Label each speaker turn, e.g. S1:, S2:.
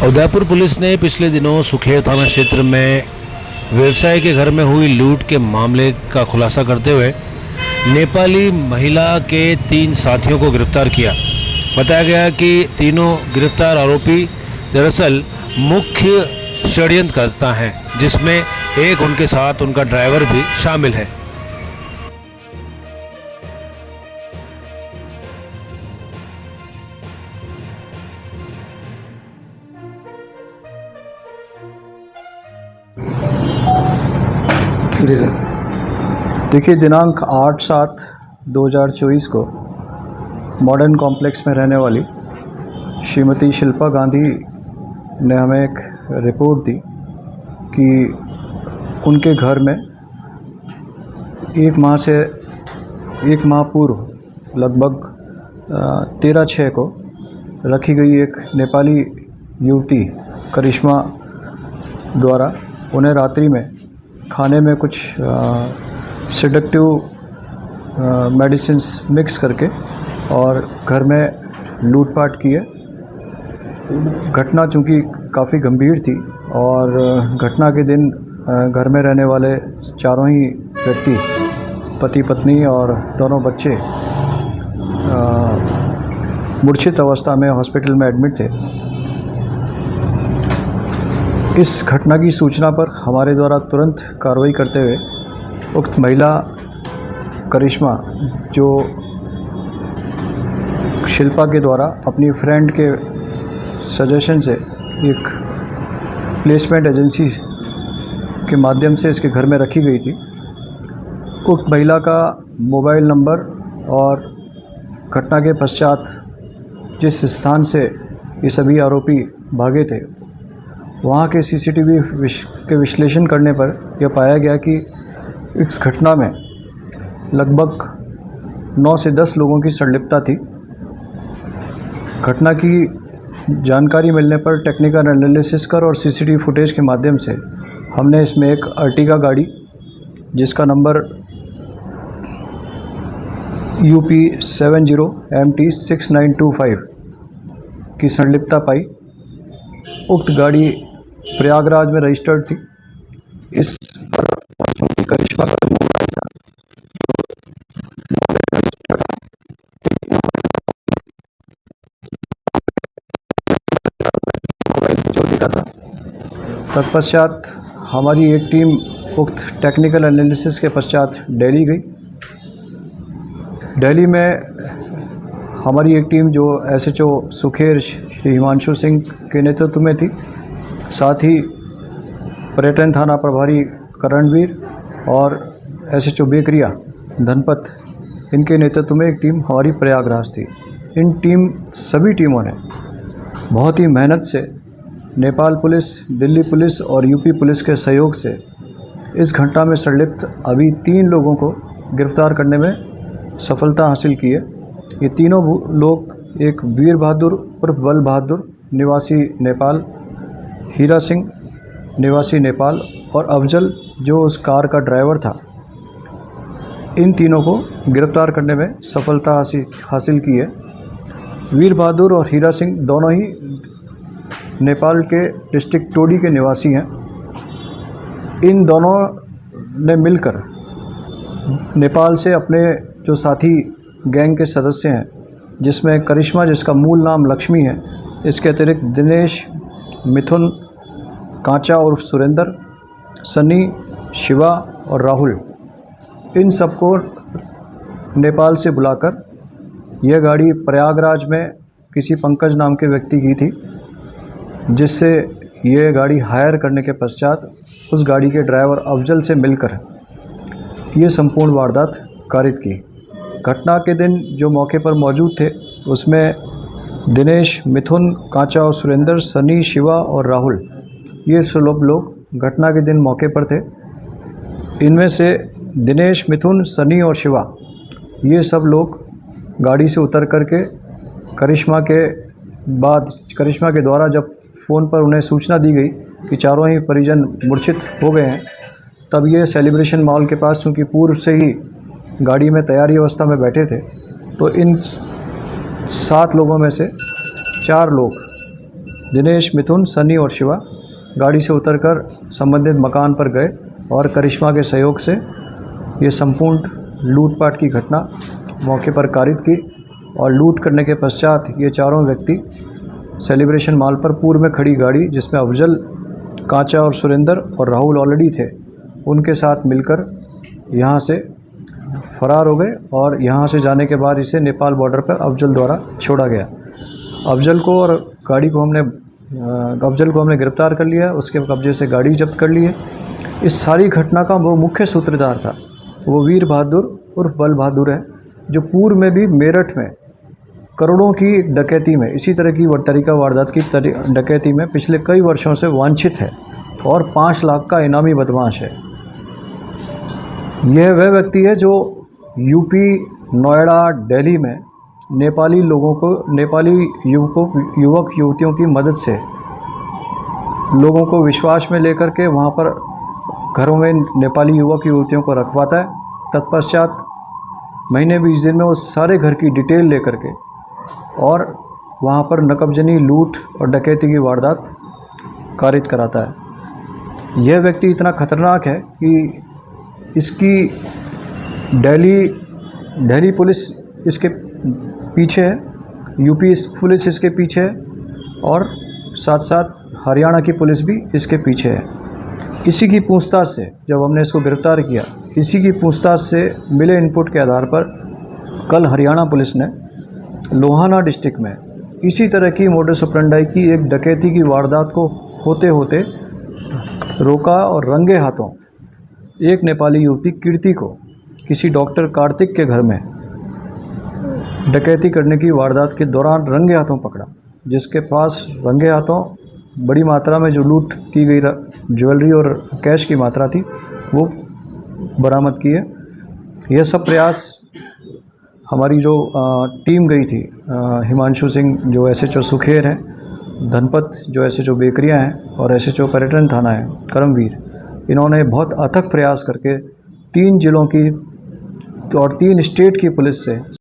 S1: Udaipur police ने पिछले दिनों सुखेर थाना क्षेत्र में व्यवसाय के घर में हुई लूट के मामले का खुलासा करते हुए नेपाली महिला के 3 साथियों को गिरफ्तार किया। बताया गया कि तीनों गिरफ्तार आरोपी दरअसल मुख्य षड्यंत्रकर्ता हैं, जिसमें एक उनके साथ उनका ड्राइवर भी शामिल है।
S2: जी सर। देखिए, दिनांक 8/7/2024 को मॉडर्न कॉम्प्लेक्स में रहने वाली श्रीमती शिल्पा गांधी ने हमें एक रिपोर्ट दी कि उनके घर में एक माह पूर्व लगभग 13/6 को रखी गई एक नेपाली युवती करिश्मा द्वारा उन्हें रात्रि में खाने में कुछ सेडेक्टिव मेडिसिन्स मिक्स करके और घर में लूटपाट की है। घटना चूँकि काफ़ी गंभीर थी और घटना के दिन घर में रहने वाले चारों ही व्यक्ति, पति पत्नी और दोनों बच्चे, मूर्छित अवस्था में हॉस्पिटल में एडमिट थे। इस घटना की सूचना पर हमारे द्वारा तुरंत कार्रवाई करते हुए उक्त महिला करिश्मा, जो शिल्पा के द्वारा अपनी फ्रेंड के सजेशन से एक प्लेसमेंट एजेंसी के माध्यम से इसके घर में रखी गई थी, उक्त महिला का मोबाइल नंबर और घटना के पश्चात जिस स्थान से ये सभी आरोपी भागे थे वहाँ के सीसीटीवी के विश्लेषण करने पर यह पाया गया कि इस घटना में लगभग 9 से 10 लोगों की संलिप्तता थी। घटना की जानकारी मिलने पर टेक्निकल एनालिसिस कर और सीसीटीवी फुटेज के माध्यम से हमने इसमें एक अर्टिगा गाड़ी जिसका नंबर UP 70MT 6925 की संलिप्तता पाई। उक्त गाड़ी प्रयागराज में रजिस्टर्ड थी। इस पर करिश्मा का मोबाइल था, मोबाइल चोरी का था। तत्पश्चात हमारी एक टीम उक्त टेक्निकल एनालिसिस के पश्चात दिल्ली गई। दिल्ली में हमारी एक टीम जो SHO सुखेर श्री हिमांशु सिंह के नेतृत्व में थी, साथ ही पर्यटन थाना प्रभारी करणवीर और SHO बेकरिया धनपत, इनके नेतृत्व में एक टीम हमारी प्रयागराज थी। इन सभी टीमों ने बहुत ही मेहनत से नेपाल पुलिस, दिल्ली पुलिस और UP पुलिस के सहयोग से इस घटना में संलिप्त अभी 3 लोगों को गिरफ्तार करने में सफलता हासिल की है। ये तीनों लोग, एक वीर बहादुर उर्फ बल बहादुर निवासी नेपाल, हीरा सिंह निवासी नेपाल और अफजल जो उस कार का ड्राइवर था, इन तीनों को गिरफ्तार करने में सफलता हासिल की है। वीर बहादुर और हीरा सिंह दोनों ही नेपाल के डिस्ट्रिक्ट टोडी के निवासी हैं। इन दोनों ने मिलकर नेपाल से अपने जो साथी गैंग के सदस्य हैं, जिसमें करिश्मा, जिसका मूल नाम लक्ष्मी है, इसके अतिरिक्त दिनेश, मिथुन, कांचा उर्फ सुरेंद्र, सनी, शिवा और राहुल, इन सबको नेपाल से बुलाकर यह गाड़ी प्रयागराज में किसी पंकज नाम के व्यक्ति की थी, जिससे यह गाड़ी हायर करने के पश्चात उस गाड़ी के ड्राइवर अफजल से मिलकर ये संपूर्ण वारदात कारित की। घटना के दिन जो मौके पर मौजूद थे उसमें दिनेश, मिथुन, कांचा और सुरेंद्र, सनी, शिवा और राहुल, ये सब लोग घटना के दिन मौके पर थे। इनमें से दिनेश, मिथुन, सनी और शिवा, ये सब लोग गाड़ी से उतर करके करिश्मा के द्वारा जब फ़ोन पर उन्हें सूचना दी गई कि चारों ही परिजन मूर्छित हो गए हैं, तब ये सेलिब्रेशन मॉल के पास, चूँकि पूर्व से ही गाड़ी में तैयारी अवस्था में बैठे थे, तो इन 7 लोगों में से 4 लोग दिनेश, मिथुन, सनी और शिवा गाड़ी से उतरकर संबंधित मकान पर गए और करिश्मा के सहयोग से ये संपूर्ण लूटपाट की घटना मौके पर कारित की और लूट करने के पश्चात ये चारों व्यक्ति सेलिब्रेशन मॉल पर पूर्व में खड़ी गाड़ी, जिसमें अफजल, कांचा और सुरेंद्र और राहुल ऑलरेडी थे, उनके साथ मिलकर यहाँ से फरार हो गए और यहाँ से जाने के बाद इसे नेपाल बॉर्डर पर अफजल द्वारा छोड़ा गया। अफजल को और गाड़ी को हमने गिरफ्तार कर लिया, उसके कब्जे से गाड़ी जब्त कर ली है। इस सारी घटना का वो मुख्य सूत्रधार था, वो वीर बहादुर उर्फ बल बहादुर है, जो पूर्व में भी मेरठ में करोड़ों की डकैती में, इसी तरह की तरीका वारदात की डकैती में पिछले कई वर्षों से वांछित है और 5 लाख का इनामी बदमाश है। यह वह व्यक्ति है जो यूपी, नोएडा, दिल्ली में नेपाली लोगों को, नेपाली युवक युवतियों की मदद से लोगों को विश्वास में लेकर के वहाँ पर घरों में नेपाली युवक युवतियों को रखवाता है। तत्पश्चात महीने 20 दिन में वो सारे घर की डिटेल लेकर के और वहाँ पर नकबजनी, लूट और डकैती की वारदात कारित कराता है। यह व्यक्ति इतना खतरनाक है कि इसकी दिल्ली पुलिस इसके पीछे है, यूपी पुलिस इसके पीछे है और साथ साथ हरियाणा की पुलिस भी इसके पीछे है। इसी की पूछताछ से जब हमने इसको गिरफ्तार किया, इसी की पूछताछ से मिले इनपुट के आधार पर कल हरियाणा पुलिस ने लोहाना डिस्ट्रिक्ट में इसी तरह की मोडस ऑपरेंडाई की एक डकैती की वारदात को होते होते रोका और रंगे हाथों एक नेपाली युवती कीर्ति को किसी डॉक्टर कार्तिक के घर में डकैती करने की वारदात के दौरान रंगे हाथों पकड़ा, जिसके पास रंगे हाथों बड़ी मात्रा में जो लूट की गई ज्वेलरी और कैश की मात्रा थी वो बरामद की है। यह सब प्रयास हमारी जो टीम गई थी, हिमांशु सिंह जो एसएचओ सुखेर हैं, धनपत जो एसएचओ बेकरियां हैं और एसएचओ पर्यटन थाना है करमवीर, इन्होंने बहुत अथक प्रयास करके 3 जिलों की और 3 स्टेट की पुलिस से